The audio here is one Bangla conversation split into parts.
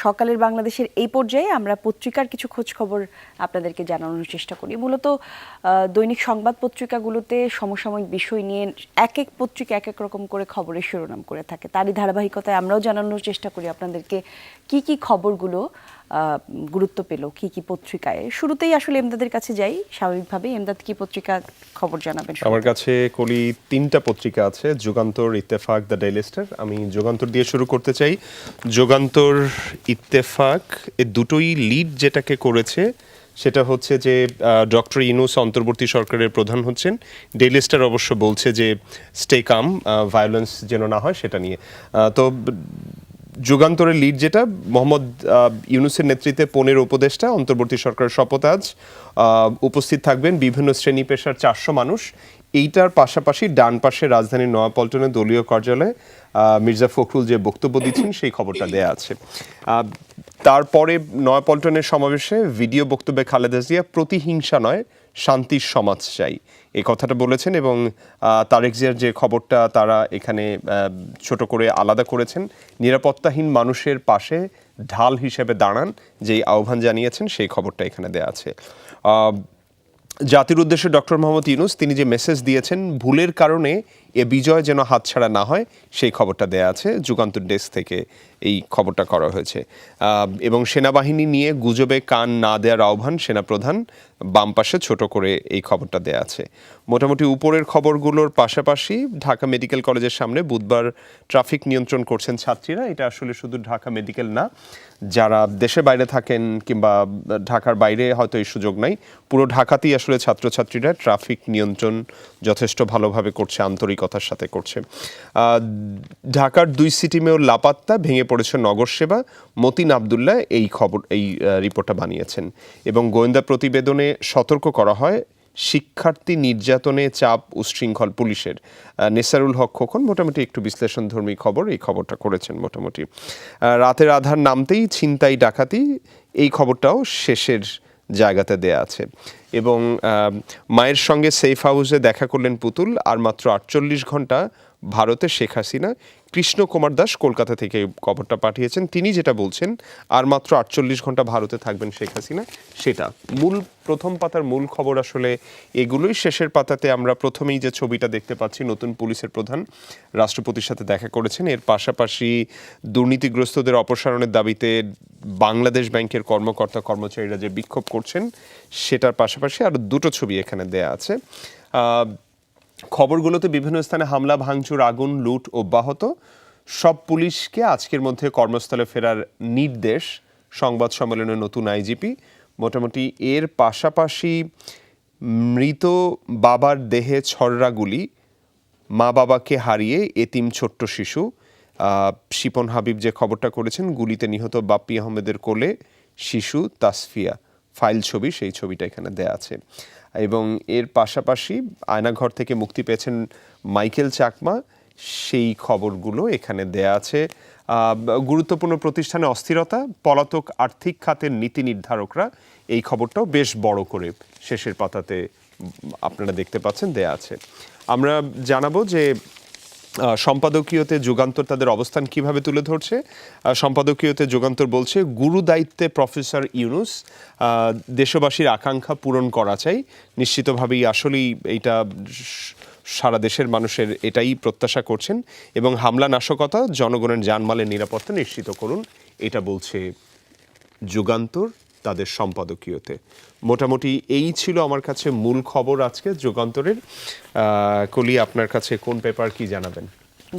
সকালের বাংলাদেশের এই পর্যায়ে আমরা পত্রিকার কিছু খোঁজ খবর আপনাদেরকে জানানোর চেষ্টা করি। মূলত দৈনিক সংবাদ পত্রিকাগুলোতে সমসাময়িক বিষয় নিয়ে এক এক পত্রিকা এক এক রকম করে খবরের শিরোনাম করে থাকে। তারই ধারাবাহিকতায় আমরাও জানানোর চেষ্টা করি আপনাদেরকে কি কি খবরগুলো গুরুত্ব পেল কি কি পত্রিকায়। শুরুতেই আসলে এমদাদের কাছে যাই স্বাভাবিকভাবে। এমদাদ, কি পত্রিকা খবর জানাবেন? আমার কাছে কলি 3টা পত্রিকা আছে, Jugantor, Ittefaq, the daily star. আমি যুগান্তর দিয়ে শুরু করতে চাই। যুগান্তর, ইত্তেফাক এ দুটোই লিড যেটাকে করেছে সেটা হচ্ছে যে ডক্টর ইউনূস অন্তর্বর্তী সরকারের প্রধান হচ্ছেন। ডেইলি স্টার অবশ্য বলছে যে স্টে কাম, ভায়োলেন্স যেন না হয় সেটা নিয়ে। তো যুগান্তরের লিড যেটা, মোহাম্মদ ইউনূসের নেতৃত্বে 15 উপদেষ্টা অন্তর্বর্তী সরকারের শপথ আজ উপস্থিত থাকবেন বিভিন্ন শ্রেণী পেশার 400 মানুষ। এইটার পাশাপাশি ডান পাশে রাজধানীর নয়াপল্টনে দলীয় কার্যালয়ে মির্জা ফখরুল যে বক্তব্য দিচ্ছেন সেই খবরটা দেয়া আছে। তারপরে নয়াপল্টনের সমাবেশে ভিডিও বক্তব্যে খালেদা জিয়া প্রতিহিংসা নয় শান্তির সমাজ চাই এই কথাটা বলেছেন, এবং তারেক জিয়ার যে খবরটা তারা এখানে ছোট করে আলাদা করেছেন, নিরাপত্তাহীন মানুষের পাশে ঢাল হিসেবে দাঁড়ান যেই আহ্বান জানিয়েছেন সেই খবরটা এখানে দেয়া আছে। জাতির উদ্দেশ্যে ডক্টর মোহাম্মদ ইউনূস তিনি যে মেসেজ দিয়েছেন, ভুলের কারণে এ বিজয় যেন হাতছাড়া না হয় সেই খবরটা দেয়া আছে। যুগান্তর ডেস্ক থেকে এই খবরটা করা হয়েছে। এবং সেনাবাহিনী নিয়ে গুজবে কান না দেওয়ার আহ্বান সেনাপ্রধান, বাম পাশে ছোট করে এই খবরটা দেয়া আছে। মোটামুটি উপরের খবরগুলোর পাশাপাশি ঢাকা মেডিকেল কলেজের সামনে বুধবার ট্রাফিক নিয়ন্ত্রণ করছেন ছাত্রীরা। এটা আসলে শুধু ঢাকা মেডিকেল না, যারা দেশের বাইরে থাকেন কিংবা ঢাকার বাইরে হয়তো এই সুযোগ নাই, পুরো ঢাকাতেই আসলে ছাত্রছাত্রীরা ট্রাফিক নিয়ন্ত্রণ যথেষ্ট ভালোভাবে করছে, আন্তরিকতার সাথে করছে। ঢাকার 2 সিটি মেয়র লাপাত্তা, ভেঙে পড়েছে নগর সেবা, মতিন আবদুল্লাহ এই রিপোর্টটা বানিয়েছেন। এবং গোয়েন্দা প্রতিবেদনে সতর্ক করা হয় শিক্ষার্থী নির্যাতনে চাপ উচ্ছৃঙ্খল পুলিশের। নেসারুল হক খোকন মোটামুটি একটু বিশ্লেষণধর্মী খবর এই খবরটা করেছেন। মোটামুটি রাতের আধার নামতেই ছিনতাই ডাকাতি, এই খবরটাও শেষের জায়গাতে দেয়া আছে। এবং মায়ের সঙ্গে সেফ হাউসে দেখা করলেন পুতুল, আর মাত্র 48 ঘন্টা ভারতে শেখ হাসিনা। কৃষ্ণ কুমার দাস কলকাতা থেকে খবরটা পাঠিয়েছেন। তিনি যেটা বলছেন, আর মাত্র 48 ঘন্টা ভারতে থাকবেন শেখ হাসিনা, সেটা মূল প্রথম পাতার মূল খবর। আসলে এগুলোই শেষের পাতাতে আমরা প্রথমেই যে ছবিটা দেখতে পাচ্ছি, নতুন পুলিশের প্রধান রাষ্ট্রপতির সাথে দেখা করেছেন। এর পাশাপাশি দুর্নীতিগ্রস্তদের অপসারণের দাবিতে বাংলাদেশ ব্যাংকের কর্মকর্তা কর্মচারীরা যে বিক্ষোভ করছেন সেটার পাশাপাশি আরও দুটো ছবি এখানে দেয়া আছে। খবরগুলোতে বিভিন্ন স্থানে হামলা, ভাঙচুর, আগুন, লুট অব্যাহত। সব পুলিশকে আজকের মধ্যে কর্মস্থলে ফেরার নির্দেশ সংবাদ সম্মেলনে নতুন আইজিপি। মোটামুটি এর পাশাপাশি মৃত বাবার দেহে ছররা গুলি, মা বাবাকে হারিয়ে এতিম ছোট্ট শিশু। শিপন হাবিব যে খবরটা করেছেন, গুলিতে নিহত বাপ্পি আহমেদের কোলে শিশু তাসফিয়া, ফাইল ছবি, সেই ছবিটা এখানে দেয়া আছে। এবং এর পাশাপাশি আয়নাঘর থেকে মুক্তি পেয়েছেন মাইকেল চাকমা, সেই খবরগুলো এখানে দেয়া আছে। গুরুত্বপূর্ণ প্রতিষ্ঠানে অস্থিরতা, পলাতক আর্থিক খাতের নীতি নির্ধারকরা, এই খবরটাও বেশ বড় করে শেষের পাতাতে আপনারা দেখতে পাচ্ছেন দেয়া আছে। আমরা জানাবো যে সম্পাদকীয়তে যুগান্তর তাদের অবস্থান কিভাবে তুলে ধরছে। সম্পাদকীয়তে যুগান্তর বলছে, গুরু দায়িত্বে প্রফেসর ইউনূস, দেশবাসীর আকাঙ্ক্ষা পূরণ করা চাই। নিশ্চিতভাবেই আসলেই এইটা সারা দেশের মানুষের এটাই প্রত্যাশা করছেন। এবং হামলা নাশকতা, জনগণের জানমালের নিরাপত্তা নিশ্চিত করুন, এটা বলছে যুগান্তর তাদের সম্পাদকীয়তে। মোটামুটি এই ছিল আমার কাছে মূল খবর আজকে যুগান্তরের। কলি, আপনার কাছে কোন পেপার কি জানাবেন?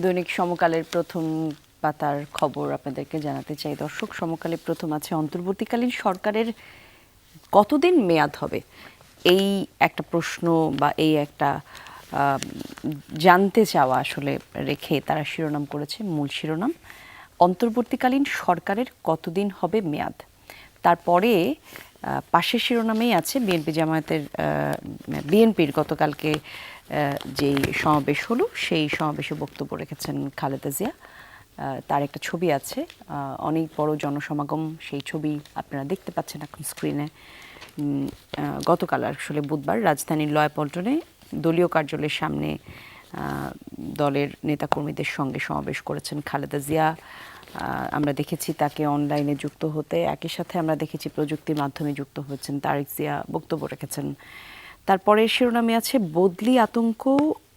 দৈনিক সমকালের প্রথম পাতার খবর আপনাদেরকে জানাতে চাই দর্শক। সমকালে প্রথম আছে, অন্তর্বর্তীকালীন সরকারের কতদিন মেয়াদ হবে, এই একটা প্রশ্ন বা এই একটা জানতে চাওয়া আসলে রেখে তারা শিরোনাম করেছে। মূল শিরোনাম, অন্তর্বর্তীকালীন সরকারের কতদিন হবে মেয়াদ। তারপরে পাশের শিরোনামেই আছে বিএনপির গতকালকে যেই সমাবেশ হলো সেই সমাবেশে বক্তব্য রেখেছেন খালেদা জিয়া। তার একটা ছবি আছে, অনেক বড় জনসমাগম, সেই ছবি আপনারা দেখতে পাচ্ছেন এখন স্ক্রিনে। গতকাল আসলে বুধবার রাজধানীর নয়াপল্টনে দলীয় কার্যালয়ের সামনে দলের নেতাকর্মীদের সঙ্গে সমাবেশ করেছেন খালেদা জিয়া। আমরা দেখেছি তাকে অনলাইনে যুক্ত হতে, একই সাথে আমরা দেখেছি প্রযুক্তির মাধ্যমে যুক্ত হয়েছেন তারেক জিয়া, বক্তব্য রেখেছেন। তারপরে শিরোনামে আছে বদলি আতঙ্ক,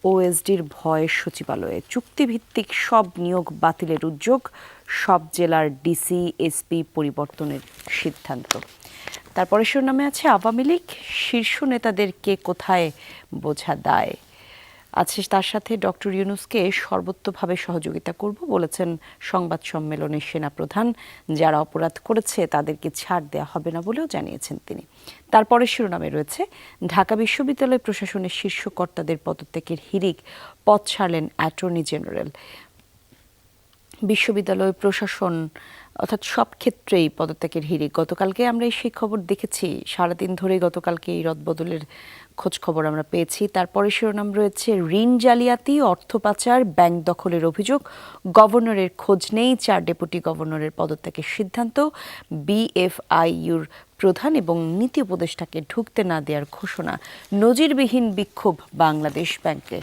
ওএসডির ভয় সচিবালয়ে, চুক্তিভিত্তিক সব নিয়োগ বাতিলের উদ্যোগ, সব জেলার ডিসি এসপি পরিবর্তনের সিদ্ধান্ত। তারপরে শিরোনামে আছে আওয়ামী লীগ শীর্ষ নেতাদেরকে কোথায় বোঝা দায় আছে, তার সাথে ডক্টর ইউনূসকে সর্বোচ্চভাবে সহযোগিতা করব বলেছেন সংবাদ সম্মেলনে সেনাপ্রধান। যারা অপরাধ করেছে তাদেরকে ছাড় দেওয়া হবে না বলেও জানিয়েছেন তিনি। তারপরে শিরোনামে রয়েছে ঢাকা বিশ্ববিদ্যালয় প্রশাসনের শীর্ষ কর্তাদের পদত্যাগের হিড়িক, পদ ছাড়লেন অ্যাটর্নি জেনারেল। বিশ্ববিদ্যালয় প্রশাসন অর্থাৎ সব ক্ষেত্রেই পদত্যাগের হিড়িক। গতকালকে আমরা সেই খবর দেখেছি, সারাদিন ধরে গতকালকে এই রদবদলের খোঁজ খবর আমরা পেয়েছি। তারপরে শিরোনাম রয়েছে ঋণ জালিয়াতি, অর্থ পাচার, ব্যাংক দখলের অভিযোগ, গভর্নরের খোঁজ নেই, 4 ডেপুটি গভর্নরের পদত্যাগের সিদ্ধান্ত, বিএফআইইউর প্রধান এবং নীতি উপদেষ্টাকে ঢুকতে না দেওয়ার ঘোষণা, নজিরবিহীন বিক্ষোভ বাংলাদেশ ব্যাংকে।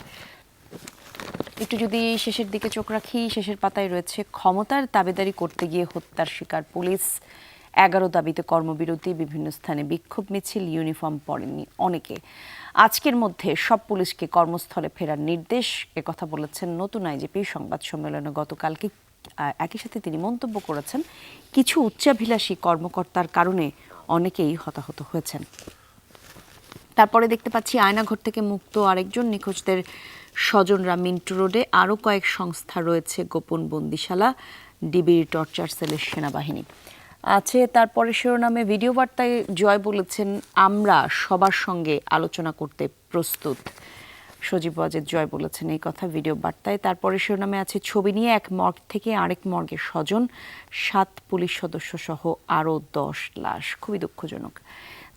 একটু যদি শেষের দিকে চোখ রাখি, শেষের পাতায় রয়েছে ক্ষমতার দাবিদারি করতে গিয়ে হত্যার শিকার পুলিশ, 11 দাবিতে কর্মবিরতি, বিভিন্ন স্থানে বিক্ষোভ মিছিল, ইউনিফর্ম পরেননি অনেকে। আজকের মধ্যে সব পুলিশকে কর্মস্থলে ফেরার নির্দেশ, একথা বলেছেন নতুন আইজিপি সংবাদ সম্মেলনে গতকালকে। একই সাথে তিনি মন্তব্য করেছেন কিছু উচ্চাভিলাষী কর্মকর্তার কারণে অনেকেই হতাহত হয়েছেন। তারপরে দেখতে পাচ্ছি আয়নাঘর থেকে মুক্ত আরেকজন নিখোঁজদের স্বজনরা, মিন্টু রোডে আরও কয়েক সংস্থা রয়েছে গোপন বন্দিশালা, ডিবির টর্চার সেলের সেনাবাহিনী আছে। তারপরে শিরোনামে ভিডিও বার্তায় জয় বলেছেন আমরা সবার সঙ্গে আলোচনা করতে প্রস্তুত। সজীব ওয়াজেদ জয় বলেছেন এই কথা ভিডিও বার্তায়। তারপরে শিরোনামে আছে ছবি নিয়ে এক মর্গ থেকে আরেক মর্গের স্বজন, 7 পুলিশ সদস্য সহ আরও 10 লাশ, খুবই দুঃখজনক।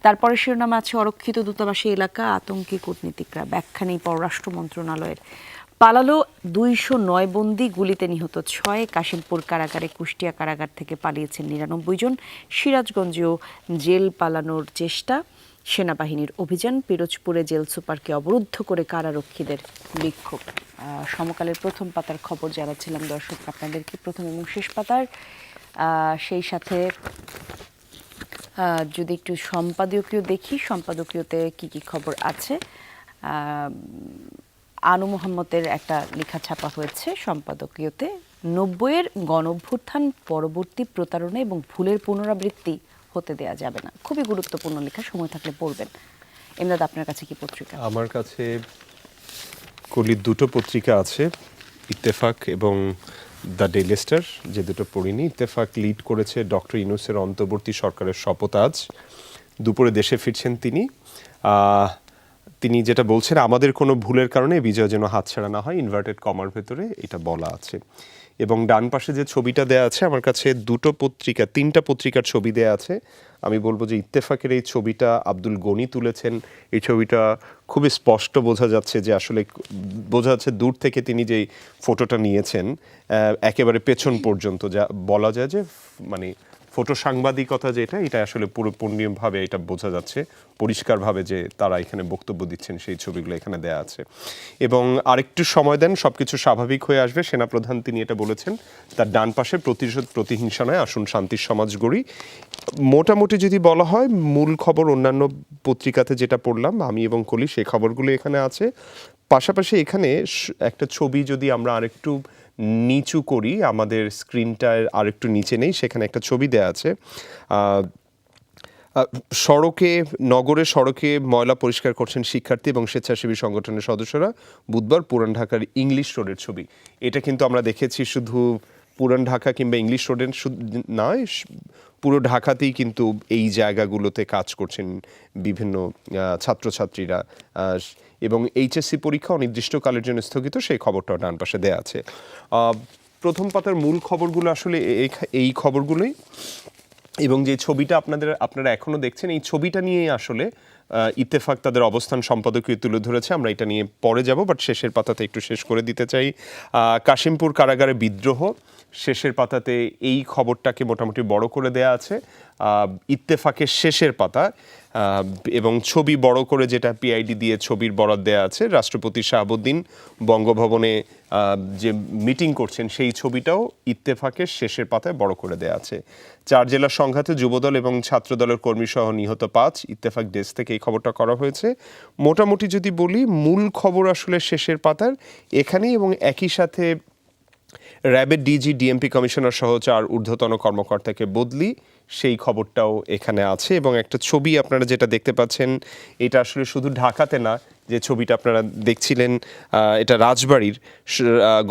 তারপরে শিরোনামে আছে অরক্ষিত দূতাবাসী এলাকা, আতঙ্কে কূটনীতিকরা, ব্যাখ্যা নেই পররাষ্ট্র মন্ত্রণালয়ের। পালালো 209 বন্দী, গুলিতে নিহত 6, কাশিমপুর কারাগারে, কুষ্টিয়া কারাগার থেকে পালিয়েছেন 99 জন, সিরাজগঞ্জেও জেল পালানোর চেষ্টা, সেনাবাহিনীর অভিযান, পিরোজপুরে জেল সুপারকে অবরুদ্ধ করে কারারক্ষীদের বিক্ষোভ। সমকালের প্রথম পাতার খবর জানাচ্ছিলাম দর্শক আপনাদেরকে, প্রথম এবং শেষ পাতার। সেই সাথে যদি একটু সম্পাদকীয় দেখি, সম্পাদকীয়তে কি কি খবর আছে। আনু মোহাম্মদের একটা লেখা ছাপা হয়েছে সম্পাদকীয়তে, 90-এর গণঅভ্যুত্থান পরবর্তী প্রতারণা এবং ভুলের পুনরাবৃত্তি হতে দেয়া যাবে না। খুবই গুরুত্বপূর্ণ লেখা, সময় থাকলে পড়বেন। এমদাদ, আপনার কাছে কি পত্রিকা? আমার কাছে কলির দুটো পত্রিকা আছে, ইত্তেফাক এবং দ্য ডেইলি স্টার, যে দুটো পড়িনি। ইত্তেফাক লিড করেছে ডক্টর ইউনূসের অন্তর্বর্তী সরকারের শপথ আজ দুপুরে দেশে ফিরছেন তিনি। তিনি যেটা বলছেন, আমাদের কোনো ভুলের কারণে বিজয় যেন হাতছাড়া না হয়, ইনভার্টেড কমার ভেতরে এটা বলা আছে। এবং ডান পাশে যে ছবিটা দেয়া আছে, আমার কাছে তিনটা পত্রিকার ছবি দেয়া আছে। আমি বলবো যে ইত্তেফাকের এই ছবিটা আব্দুল গনি তুলেছেন। এই ছবিটা খুবই স্পষ্ট বোঝা যাচ্ছে যে আসলে বোঝা যাচ্ছে দূর থেকে তিনি যেই ফটোটা নিয়েছেন একেবারে পেছন পর্যন্ত, যা বলা যায় যে মানে ফটো সাংবাদিকতা যেটা, এটা আসলে পুরোপূর্ণভাবে এটা বোঝা যাচ্ছে পরিষ্কারভাবে যে তারা এখানে বক্তব্য দিচ্ছেন, সেই ছবিগুলো এখানে দেয়া আছে। এবং আরেকটু সময় দেন, সবকিছু স্বাভাবিক হয়ে আসবে। সেনাপ্রধান তিনি এটা বলেছেন। তার ডান পাশে প্রতিশোধ প্রতিহিংসা নয়, আসুন শান্তির সমাজ গড়ি। মোটামুটি যদি বলা হয়, মূল খবর অন্যান্য পত্রিকাতে যেটা পড়লাম আমি এবং কলি, সেই খবরগুলো এখানে আছে। পাশাপাশি এখানে একটা ছবি যদি আমরা আরেকটু নিচু করি, আমাদের স্ক্রিনটার আরেকটু নিচে নেই, সেখানে একটা ছবি দেয়া আছে। নগরের সড়কে ময়লা পরিষ্কার করছেন শিক্ষার্থী এবং স্বেচ্ছাসেবী সংগঠনের সদস্যরা, বুধবার পুরান ঢাকার ইংলিশ রোডের ছবি। এটা কিন্তু আমরা দেখেছি শুধু পুরান ঢাকা কিংবা ইংলিশ রোডের নয়, পুরো ঢাকাতেই কিন্তু এই জায়গাগুলোতে কাজ করছেন বিভিন্ন ছাত্রছাত্রীরা। এবং এইচএসসি পরীক্ষা অনির্দিষ্টকালের জন্য স্থগিত, সেই খবরটাও ডান পাশে দেয়া আছে। প্রথম পাতার মূল খবরগুলো আসলে এই খবরগুলোই। এবং যে ছবিটা আপনারা এখনও দেখছেন, এই ছবিটা নিয়েই আসলে ইত্তেফাক তাদের অবস্থান সম্পাদকীয় তুলে ধরেছে। আমরা এটা নিয়ে পরে যাব, বাট শেষের পাতাতে একটু শেষ করে দিতে চাই। কাশিমপুর কারাগারে বিদ্রোহ, শেষের পাতাতে এই খবরটাকে মোটামুটি বড় করে দেয়া আছে। ইত্তেফাকের শেষের পাতা এবং ছবি বড় করে যেটা পিআইডি দিয়ে ছবির বরাদ দেয়া আছে, রাষ্ট্রপতি শাহাবুদ্দিন বঙ্গভবনে যে মিটিং করছেন সেই ছবিটাও ইত্তেফাকের শেষের পাতায় বড় করে দেয়া আছে। 4 জেলার সংঘাতে যুবদল এবং ছাত্রদলের কর্মী সহ নিহত 5, ইত্তেফাক ডেস্ক থেকে এই খবরটা করা হয়েছে। মোটামুটি যদি বলি, মূল খবর আসলে শেষের পাতার এখানেই, এবং একই সাথে র্যাবের ডিজি, ডিএমপি কমিশনার সহ 4 ঊর্ধ্বতন কর্মকর্তাকে বদলি, সেই খবরটাও এখানে আছে। এবং একটা ছবি আপনারা যেটা দেখতে পাচ্ছেন, এটা আসলে শুধু ঢাকাতে না, যে ছবিটা আপনারা দেখছিলেন এটা রাজবাড়ীর।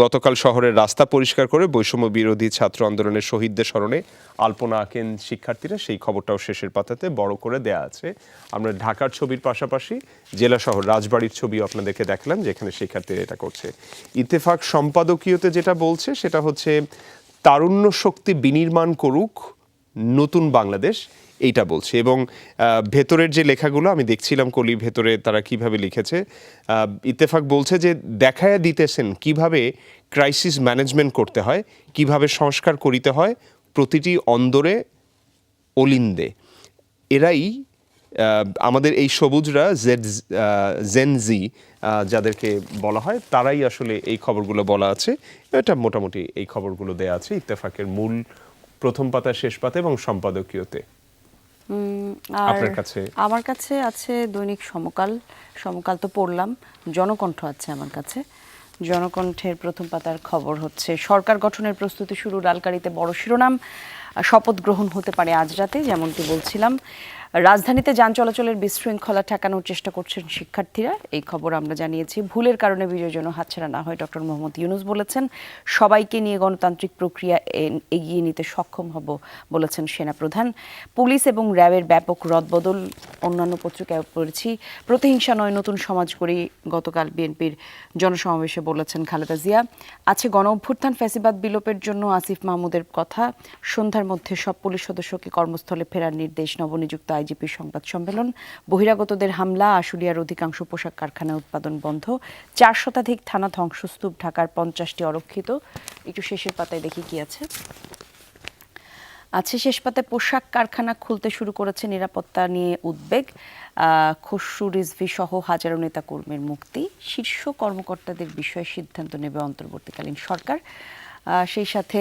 গতকাল শহরের রাস্তা পরিষ্কার করে বৈষম্য বিরোধী ছাত্র আন্দোলনের শহীদদের স্মরণে আলপনা আঁকেন শিক্ষার্থীরা, সেই খবরটাও শেষের পাতাতে বড় করে দেয়া আছে। আমরা ঢাকার ছবির পাশাপাশি জেলা শহর রাজবাড়ীর ছবিও আপনাদেরকে দেখলাম, যেখানে শিক্ষার্থীরা এটা করছে। ইত্তেফাক সম্পাদকীয়তে যেটা বলছে সেটা হচ্ছে, তারুণ্য শক্তি বিনির্মাণ করুক নতুন বাংলাদেশ, এইটা বলছে। এবং ভেতরের যে লেখাগুলো আমি দেখছিলাম, কলি ভেতরে তারা কিভাবে লিখেছে, ইত্তেফাক বলছে যে দেখায়া দিতেছেন কিভাবে ক্রাইসিস ম্যানেজমেন্ট করতে হয়, কিভাবে সংস্কার করিতে হয় প্রতিটি অন্দরে অলিন্দে। এরাই আমাদের এই সবুজরা, জেনজি যাদেরকে বলা হয়, তারাই আসলে এই খবরগুলো বলা আছে। এটা মোটামুটি এই খবরগুলো দেয়া আছে ইত্তেফাকের মূল প্রথম পাতা, শেষ পাতা এবং সম্পাদকীয়তে। আপনার কাছে? আমার কাছে আছে দৈনিক সমকাল। সমকাল তো পড়লাম, জনকণ্ঠ আছে আমার কাছে। জনকণ্ঠের প্রথম পাতার খবর হচ্ছে, সরকার গঠনের প্রস্তুতি শুরু, লালকারিতে বড় শিরোনাম। শপথ গ্রহণ হতে পারে আজ রাতে, যেমনটি বলছিলাম। রাজধানীতে যান চলাচলের বিশৃঙ্খলা ঠেকানোর চেষ্টা করছেন শিক্ষার্থীরা, এই খবর আমরা জানিয়েছি। ভুলের কারণে বিজয় যেন হাতছাড়া না হয়, ডক্টর মোহাম্মদ ইউনূস বলেছেন। সবাইকে নিয়ে গণতান্ত্রিক প্রক্রিয়া এগিয়ে নিতে সক্ষম হব বলেছেন সেনাপ্রধান। পুলিশ এবং র্যাবের ব্যাপক রদবদল, অন্যান্য পত্রিকায় পড়েছি। প্রতিহিংসা নয়, নতুন সমাজ গড়ি, গতকাল বিএনপির জনসমাবেশে বলেছেন খালেদা জিয়া। আছে গণ অভ্যুত্থান, ফ্যাসিবাদ বিলোপের জন্য আসিফ মাহমুদের কথা। সন্ধ্যার মধ্যে সব পুলিশ সদস্যকে কর্মস্থলে ফেরার নির্দেশ, নবনিযুক্ত আইজিপির সংবাদ সম্মেলন। বহিরাগতদের হামলা, আশুলিয়ার অধিকাংশ পোশাক কারখানায় উৎপাদন বন্ধ। 4 শতাধিক থানা ধ্বংসস্তূপ, ঢাকার 50টি অরক্ষিত। একটু শেষের পাতায় দেখি কি আছে। শেষ পাতায় পোশাক কারখানা খুলতে শুরু করেছে, নিরাপত্তা নিয়ে উদ্বেগ। খসরু রিজভী সহ হাজারো নেতাকর্মীর মুক্তি। শীর্ষ কর্মকর্তাদের বিষয়ে সিদ্ধান্ত নেবে অন্তর্বর্তীকালীন সরকার। সেই সাথে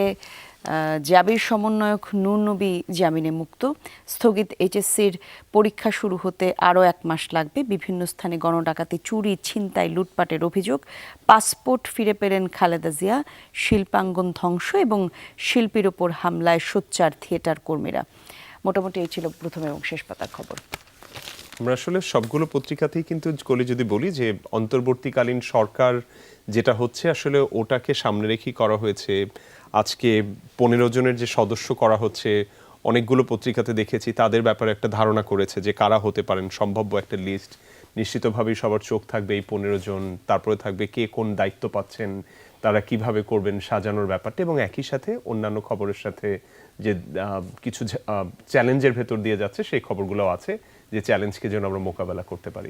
জ্যাবের সমন্বয়ক নূর নবী জামিনে মুক্ত। স্থগিত এইচএসসির পরীক্ষা শুরু হতে আরও 1 মাস লাগবে। বিভিন্ন স্থানে গণডাকাতি, চুরি, ছিনতাই, লুটপাটের অভিযোগ। পাসপোর্ট ফিরে পেলেন খালেদা জিয়া। শিল্পাঙ্গন ধ্বংস এবং শিল্পীর ওপর হামলায় সোচ্চার থিয়েটার কর্মীরা। মোটামুটি এই ছিল প্রথম এবং শেষ পাতার খবর। আমরা আসলে সবগুলো পত্রিকাতেই কিন্তু যদি বলি যে অন্তর্বর্তীকালীন সরকার যেটা হচ্ছে, আসলে ওটাকে সামনে রেখেই করা হয়েছে। আজকে 15 জনের যে সদস্য করা হচ্ছে, অনেকগুলো পত্রিকাতে দেখেছি তাদের ব্যাপারে একটা ধারণা করেছে যে কারা হতে পারেন, সম্ভাব্য একটা লিস্ট। নিশ্চিতভাবেই সবার চোখ থাকবে এই 15 জন, তারপরে থাকবে কে কোন দায়িত্ব পাচ্ছেন, তারা কিভাবে করবেন, সাজানোর ব্যাপারটা। এবং একই সাথে অন্যান্য খবরের সাথে যে কিছু চ্যালেঞ্জের ভেতর দিয়ে যাচ্ছে, সেই খবরগুলোও আছে, যে চ্যালেঞ্জকে যেন আমরা মোকাবেলা করতে পারি।